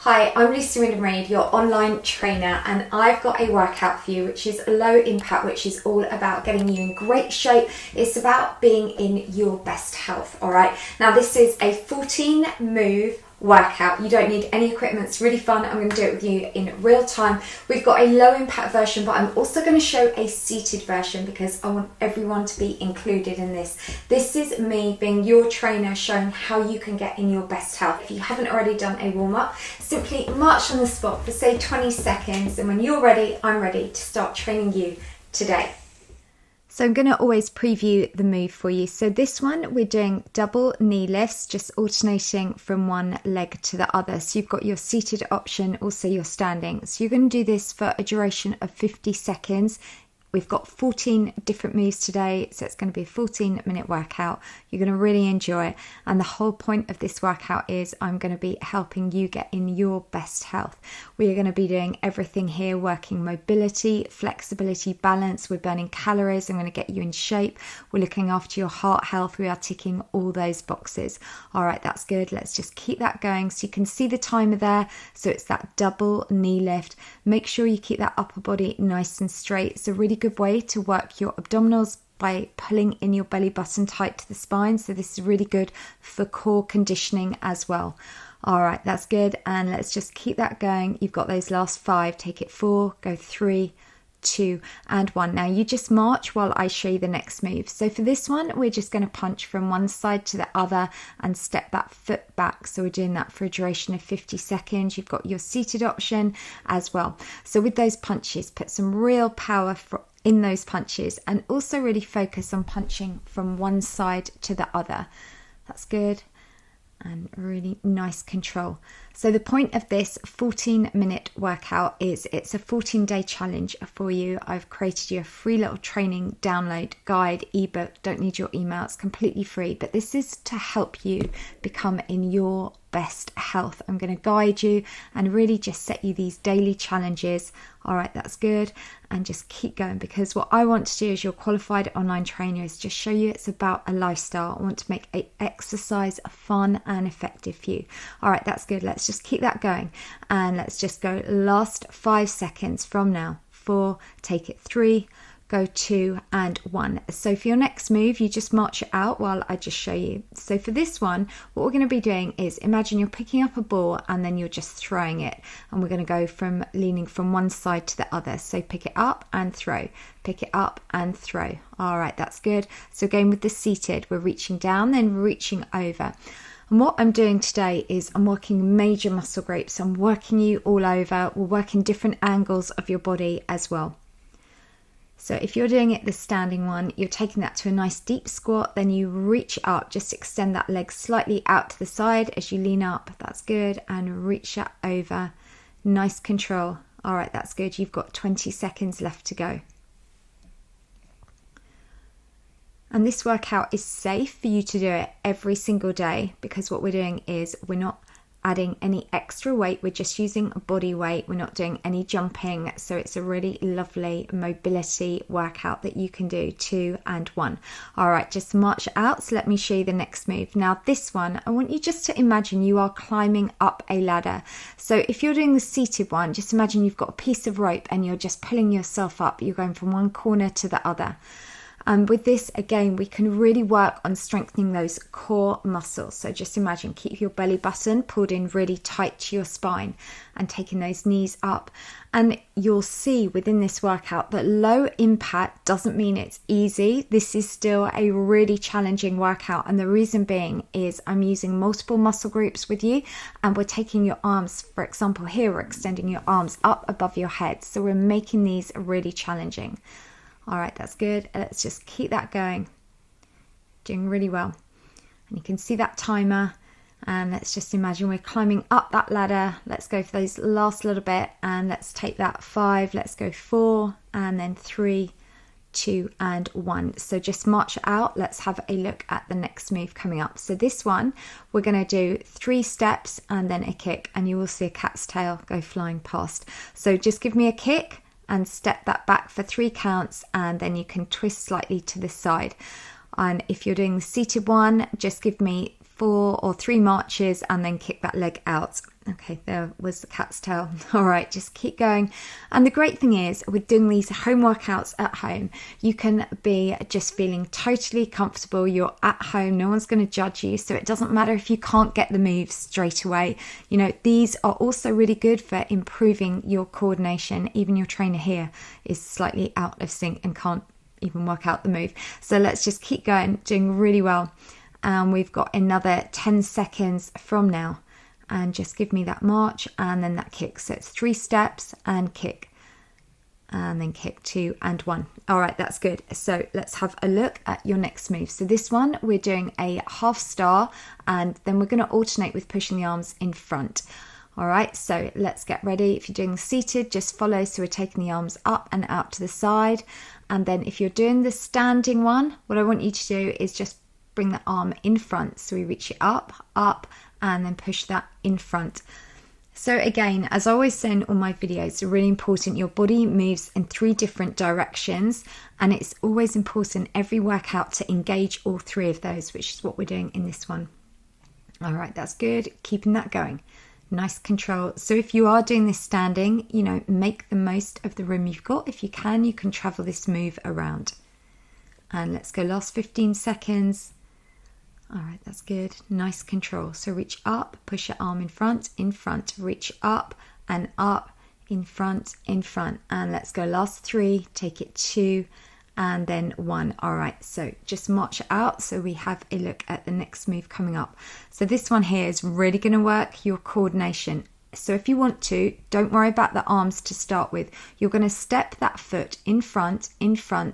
Hi, I'm Wyndham-Read, your online trainer, and I've got a workout for you which is low impact, which is all about getting you in great shape. It's about being in your best health, all right? Now this is a 14 move workout. You don't need any equipment. It's really fun. I'm going to do it with you in real time. We've got a low impact version, but I'm also going to show a seated version because I want everyone to be included in this. This is me being your trainer, showing how you can get in your best health. If you haven't already done a warm-up, simply march on the spot for say 20 seconds, and when you're ready, I'm ready to start training you today. So I'm going to always preview the move for you. So this one, we're doing double knee lifts, just alternating from one leg to the other. So you've got your seated option, also your standing. So you're going to do this for a duration of 50 seconds. We've got 14 different moves today, so it's going to be a 14-minute workout. You're going to really enjoy it. And the whole point of this workout is I'm going to be helping you get in your best health. We are going to be doing everything here, working mobility, flexibility, balance. We're burning calories. I'm going to get you in shape. We're looking after your heart health. We are ticking all those boxes. All right, that's good. Let's just keep that going. So you can see the timer there. So it's that double knee lift. Make sure you keep that upper body nice and straight. It's a really good way to work your abdominals by pulling in your belly button tight to the spine. So this is really good for core conditioning as well. All right, that's good. And let's just keep that going. You've got those last 5. Take it 4, go 3, 2 and 1. Now you just march while I show you the next move. So for this one, we're just going to punch from one side to the other and step that foot back. So we're doing that for a duration of 50 seconds. You've got your seated option as well. So with those punches, put some real power in those punches, and also really focus on punching from one side to the other. That's good. And really nice control. So the point of this 14-minute workout is it's a 14-day challenge for you. I've created you a free little training download guide, ebook. Don't need your email. It's completely free. But this is to help you become in your best health. I'm going to guide you and really just set you these daily challenges. All right, that's good. And just keep going, because what I want to do as your qualified online trainer is just show you it's about a lifestyle. I want to make exercise fun and effective for you. All right, that's good. Let's just keep that going. And let's just go last 5 seconds from now. 4, take it 3, go 2 and 1. So for your next move, you just march it out while I just show you. So for this one, what we're going to be doing is imagine you're picking up a ball and then you're just throwing it. And we're going to go from leaning from one side to the other. So pick it up and throw, pick it up and throw. All right, that's good. So again with the seated, we're reaching down, then reaching over. And what I'm doing today is I'm working major muscle groups. I'm working you all over. We're working different angles of your body as well. So if you're doing it the standing one, you're taking that to a nice deep squat, then you reach up, just extend that leg slightly out to the side as you lean up. That's good. And reach that over. Nice control. All right, that's good. You've got 20 seconds left to go. And this workout is safe for you to do it every single day, because what we're doing is we're not adding any extra weight. We're just using body weight. We're not doing any jumping. So it's a really lovely mobility workout that you can do 2 and 1. All right, just march out. So let me show you the next move. Now this one, I want you just to imagine you are climbing up a ladder. So if you're doing the seated one, just imagine you've got a piece of rope and you're just pulling yourself up. You're going from one corner to the other. And with this, again, we can really work on strengthening those core muscles. So just imagine, keep your belly button pulled in really tight to your spine and taking those knees up. And you'll see within this workout that low impact doesn't mean it's easy. This is still a really challenging workout. And the reason being is I'm using multiple muscle groups with you, and we're taking your arms, for example, here, we're extending your arms up above your head. So we're making these really challenging. All right, that's good. Let's just keep that going. Doing really well. And you can see that timer. And let's just imagine we're climbing up that ladder. Let's go for those last little bit. And let's take that 5. Let's go 4 and then 3, 2 and 1. So just march out. Let's have a look at the next move coming up. So this one, we're going to do 3 steps and then a kick. And you will see a cat's tail go flying past. So just give me a kick and step that back for 3 counts, and then you can twist slightly to the side. And if you're doing the seated one, just give me 4 or 3 marches and then kick that leg out. Okay, there was the cat's tail. All right, just keep going. And the great thing is, with doing these home workouts at home, you can be just feeling totally comfortable. You're at home, no one's going to judge you. So it doesn't matter if you can't get the moves straight away. You know, these are also really good for improving your coordination. Even your trainer here is slightly out of sync and can't even work out the move. So let's just keep going, doing really well. And we've got another 10 seconds from now. And just give me that march and then that kick. So it's 3 steps and kick. And then kick 2 and 1. All right, that's good. So let's have a look at your next move. So this one, we're doing a half star. And then we're going to alternate with pushing the arms in front. All right, so let's get ready. If you're doing the seated, just follow. So we're taking the arms up and out to the side. And then if you're doing the standing one, what I want you to do is just bring the arm in front. So we reach it up, and then push that in front. So again, as I always say in all my videos, it's really important your body moves in 3 different directions, and it's always important every workout to engage all 3 of those, which is what we're doing in this one. All right, that's good. Keeping that going. Nice control. So if you are doing this standing, you know, make the most of the room you've got. If you can travel this move around. And let's go last 15 seconds. All right, that's good. Nice control. So reach up, push your arm in front, reach up and up, in front. And let's go last 3, take it 2 and then 1. All right, so just march out. So we have a look at the next move coming up. So this one here is really going to work your coordination. So if you want to, don't worry about the arms to start with. You're going to step that foot in front,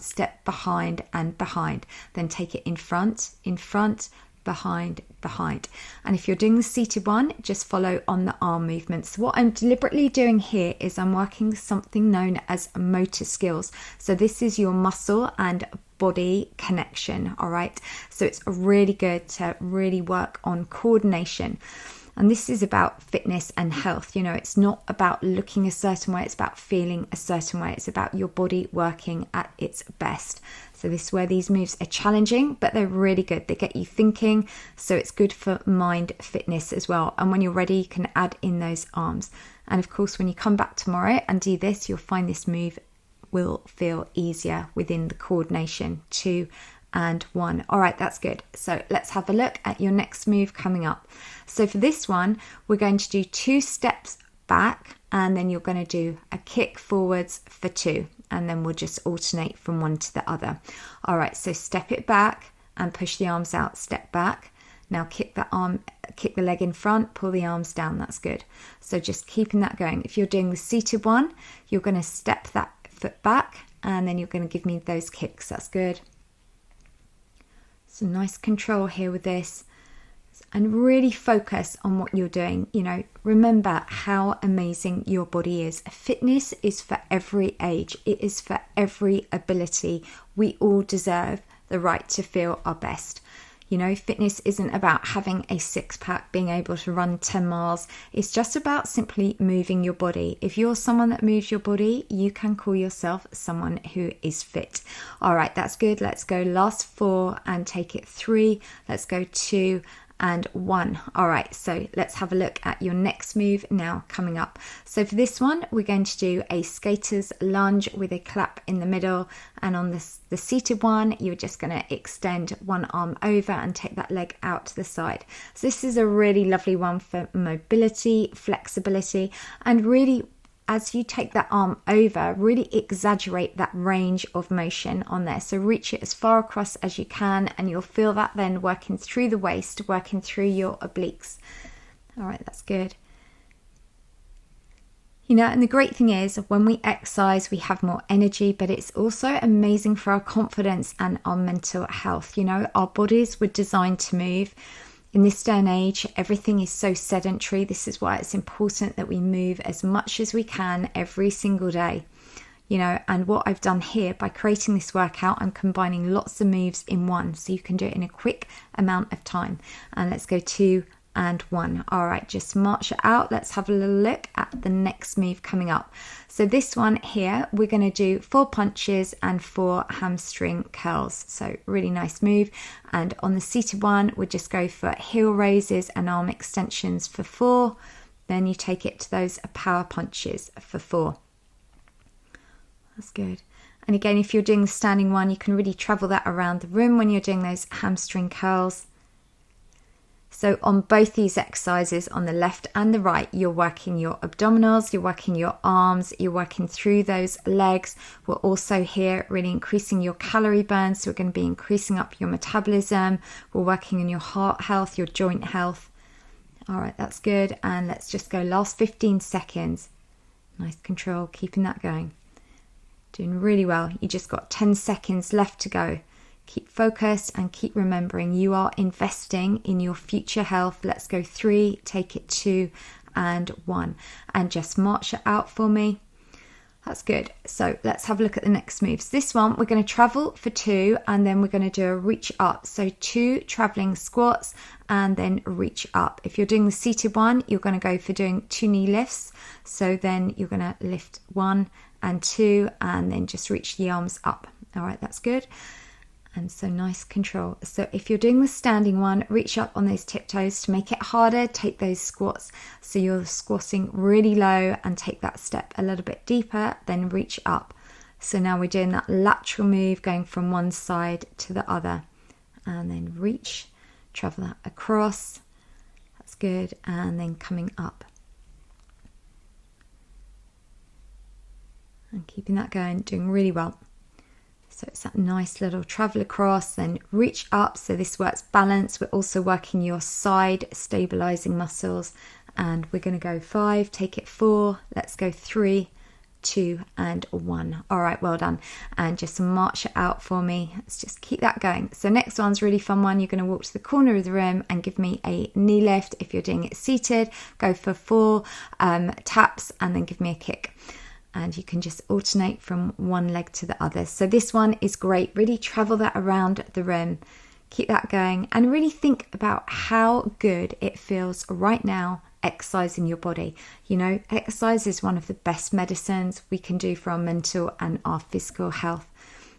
step behind and behind. Then take it in front, behind. And if you're doing the seated one, just follow on the arm movements. So what I'm deliberately doing here is I'm working something known as motor skills. So this is your muscle and body connection, all right? So it's really good to really work on coordination. And this is about fitness and health. You know, it's not about looking a certain way. It's about feeling a certain way. It's about your body working at its best. So this is where these moves are challenging, but they're really good. They get you thinking. So it's good for mind fitness as well. And when you're ready, you can add in those arms. And of course, when you come back tomorrow and do this, you'll find this move will feel easier within the coordination. 2 and 1. All right, that's good. So let's have a look at your next move coming up. So for this one, we're going to do 2 steps back, and then you're going to do a kick forwards for 2, and then we'll just alternate from one to the other. All right, so step it back and push the arms out, step back. Now kick the leg in front, pull the arms down. That's good. So just keeping that going. If you're doing the seated one, you're going to step that foot back, and then you're going to give me those kicks. That's good. Some nice control here with this, and really focus on what you're doing. You know, remember how amazing your body is. Fitness is for every age. It is for every ability. We all deserve the right to feel our best. You know, fitness isn't about having a 6-pack, being able to run 10 miles. It's just about simply moving your body. If you're someone that moves your body, you can call yourself someone who is fit. All right, that's good. Let's go last 4 and take it 3. Let's go 2 and 1. All right, so let's have a look at your next move now coming up. So for this one, we're going to do a skater's lunge with a clap in the middle, and on the seated one, you're just going to extend one arm over and take that leg out to the side. So this is a really lovely one for mobility, flexibility, and really, as you take that arm over, really exaggerate that range of motion on there. So reach it as far across as you can, and you'll feel that then working through the waist, working through your obliques. All right, that's good. You know, and the great thing is when we exercise, we have more energy, but it's also amazing for our confidence and our mental health. You know, our bodies were designed to move. In this day and age, everything is so sedentary. This is why it's important that we move as much as we can every single day. You know, and what I've done here by creating this workout, I'm combining lots of moves in one, so you can do it in a quick amount of time. And let's go 2 and 1. All right, just march it out. Let's have a little look at the next move coming up. So this one here, we're going to do 4 punches and 4 hamstring curls. So really nice move. And on the seated one, we'll just go for heel raises and arm extensions for 4. Then you take it to those power punches for 4. That's good. And again, if you're doing the standing one, you can really travel that around the room when you're doing those hamstring curls. So on both these exercises, on the left and the right, you're working your abdominals, you're working your arms, you're working through those legs. We're also here really increasing your calorie burn. So we're going to be increasing up your metabolism. We're working on your heart health, your joint health. All right, that's good. And let's just go last 15 seconds. Nice control, keeping that going. Doing really well. You just got 10 seconds left to go. Keep focused and keep remembering you are investing in your future health. Let's go 3, take it 2 and 1. And just march it out for me. That's good. So let's have a look at the next moves. This one, we're going to travel for 2 and then we're going to do a reach up. So 2 traveling squats and then reach up. If you're doing the seated one, you're going to go for doing 2 knee lifts. So then you're going to lift 1 and 2 and then just reach the arms up. All right, that's good. And so nice control. So if you're doing the standing one, reach up on those tiptoes. To make it harder, take those squats. So you're squatting really low and take that step a little bit deeper, then reach up. So now we're doing that lateral move, going from one side to the other. And then reach, travel that across. That's good. And then coming up. And keeping that going, doing really well. So it's that nice little travel across, then reach up. So this works balance. We're also working your side stabilizing muscles. And we're going to go 5, take it 4. Let's go 3, 2 and 1. All right, well done. And just march it out for me. Let's just keep that going. So next one's a really fun one. You're going to walk to the corner of the room and give me a knee lift. If you're doing it seated, go for 4 taps and then give me a kick. And you can just alternate from one leg to the other. So this one is great. Really travel that around the room. Keep that going and really think about how good it feels right now exercising your body. You know, exercise is one of the best medicines we can do for our mental and our physical health.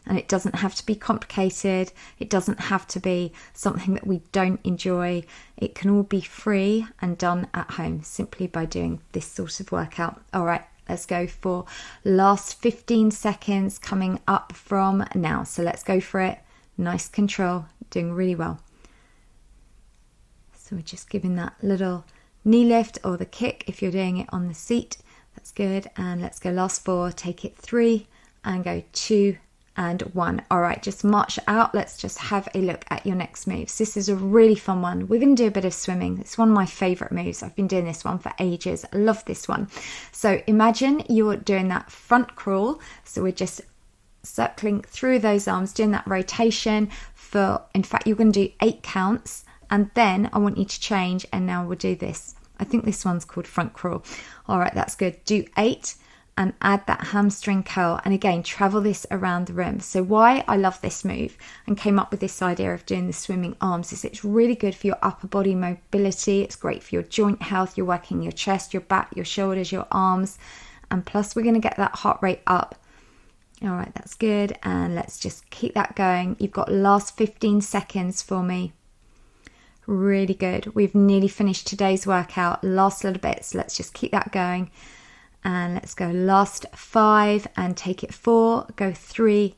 And it doesn't have to be complicated. It doesn't have to be something that we don't enjoy. It can all be free and done at home simply by doing this sort of workout. All right. Let's go for last 15 seconds coming up from now. So let's go for it. Nice control, doing really well. So we're just giving that little knee lift or the kick if you're doing it on the seat. That's good. And let's go last 4, take it 3 and go 2 and 1. All right, just march out. Let's just have a look at your next moves. This is a really fun one. We're going to do a bit of swimming. It's one of my favorite moves. I've been doing this one for ages. I love this one. So imagine you're doing that front crawl. So we're just circling through those arms, doing that rotation for, in fact, you're going to do 8 counts. And then I want you to change. And now we'll do this. I think this one's called front crawl. All right, that's good. Do 8. And add that hamstring curl, and again travel this around the room. So why I love this move and came up with this idea of doing the swimming arms is it's really good for your upper body mobility. It's great for your joint health. You're working your chest, your back, your shoulders, your arms, and plus we're going to get that heart rate up. All right, that's good. And let's just keep that going. You've got last 15 seconds for me. Really good. We've nearly finished today's workout. Last little bit, so let's just keep that going. And let's go last 5 and take it 4, go 3,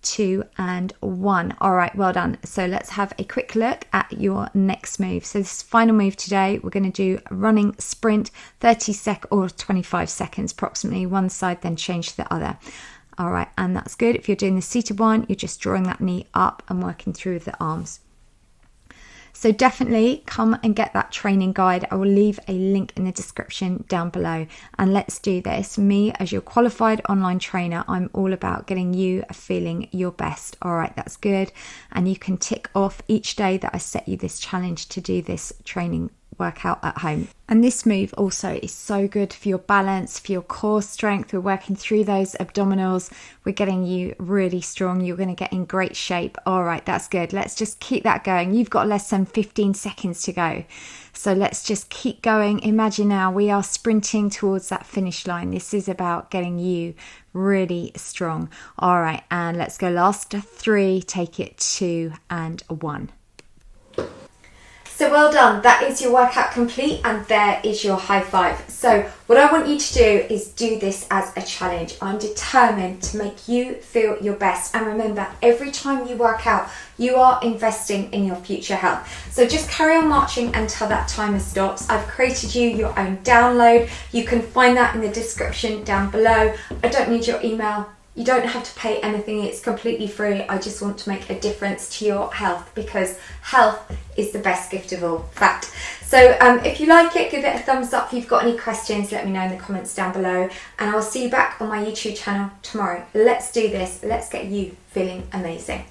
2 and 1. All right, well done. So let's have a quick look at your next move. So this final move today, we're going to do a running sprint, 30 or 25 seconds approximately, one side, then change to the other. All right, and that's good. If you're doing the seated one, you're just drawing that knee up and working through the arms. So definitely come and get that training guide. I will leave a link in the description down below. And let's do this. Me, as your qualified online trainer, I'm all about getting you feeling your best. All right, that's good. And you can tick off each day that I set you this challenge to do this training workout at home. And this move also is so good for your balance, for your core strength. We're working through those abdominals. We're getting you really strong. You're going to get in great shape. All right, that's good. Let's just keep that going. You've got less than 15 seconds to go. So let's just keep going. Imagine now we are sprinting towards that finish line. This is about getting you really strong. All right, and let's go last 3, take it 2 and 1. So well done, that is your workout complete, and there is your high five. So what I want you to do is do this as a challenge. I'm determined to make you feel your best, and remember, every time you work out, you are investing in your future health. So just carry on marching until that timer stops. I've created you your own download. You can find that in the description down below. I don't need your email. You don't have to pay anything, it's completely free. I just want to make a difference to your health, because health is the best gift of all. Fact. So if you like it, give it a thumbs up. If you've got any questions, let me know in the comments down below, and I'll see you back on my YouTube channel tomorrow. Let's do this. Let's get you feeling amazing.